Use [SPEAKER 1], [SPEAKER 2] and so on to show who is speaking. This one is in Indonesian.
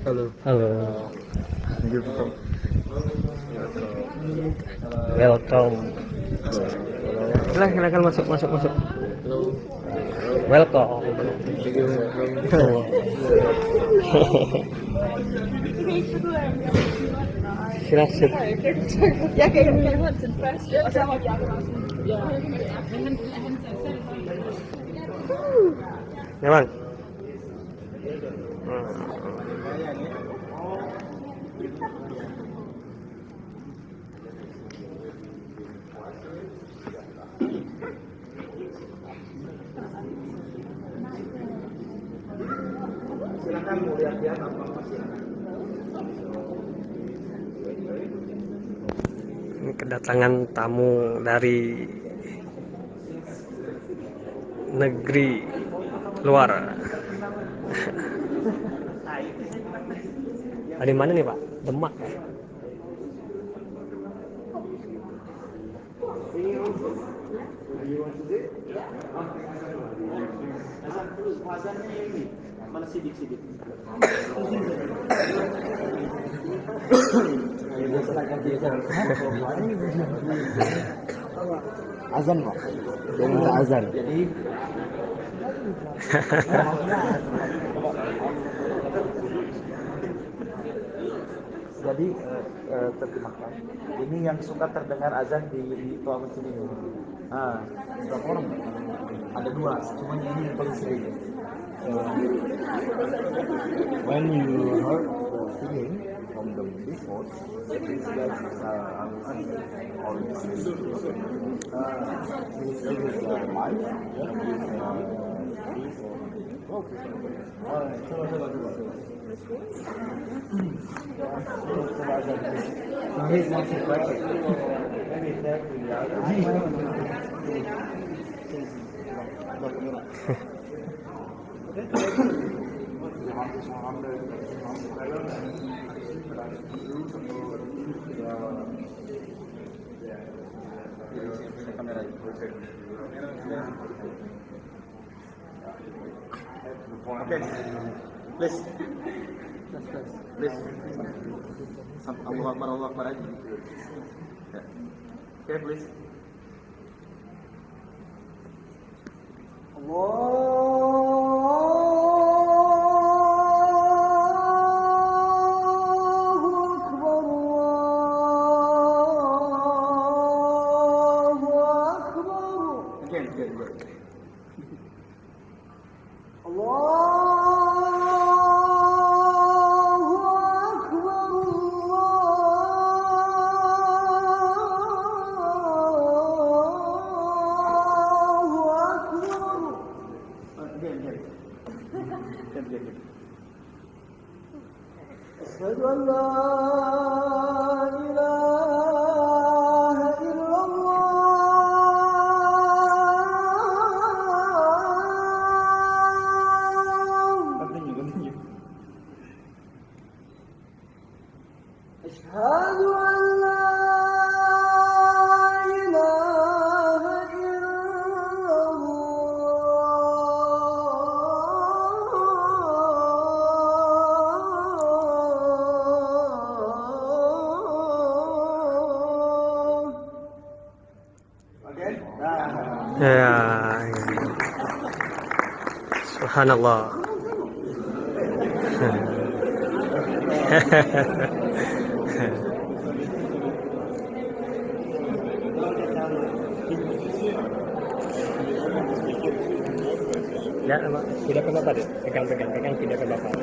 [SPEAKER 1] Halo.
[SPEAKER 2] Halo. Welcome. Silakan masuk. Welcome. Silakan.
[SPEAKER 3] Ja, kan Hansen först. Och sen var jag
[SPEAKER 2] Ya bang.
[SPEAKER 1] Silakan mau lihat apa sih?
[SPEAKER 2] Ini kedatangan tamu dari negeri luar. Dari mana nih Pak? Demak ya?
[SPEAKER 1] Mana sidik-sidik.
[SPEAKER 4] Azan Pak. Dia minta azan.
[SPEAKER 1] Jadi terjemahkan. Ini yang suka terdengar azan di toa masjid ini. Nah, berapa orang? Ada 2, cuma ini yang paling sering.
[SPEAKER 4] When you heard the singing from the before, this guy or this is live.
[SPEAKER 1] Okay, please. Allah Akbar aja. Okay, please. Again.
[SPEAKER 3] أشهد أن لا إله إلا الله.
[SPEAKER 1] Continue.
[SPEAKER 3] أشهد أن لا إله إلا الله.
[SPEAKER 1] Again.
[SPEAKER 2] Ya. Subhanallah. Ya, apa? Tidak ke Bapak deh. Pegang tidak ke Bapak.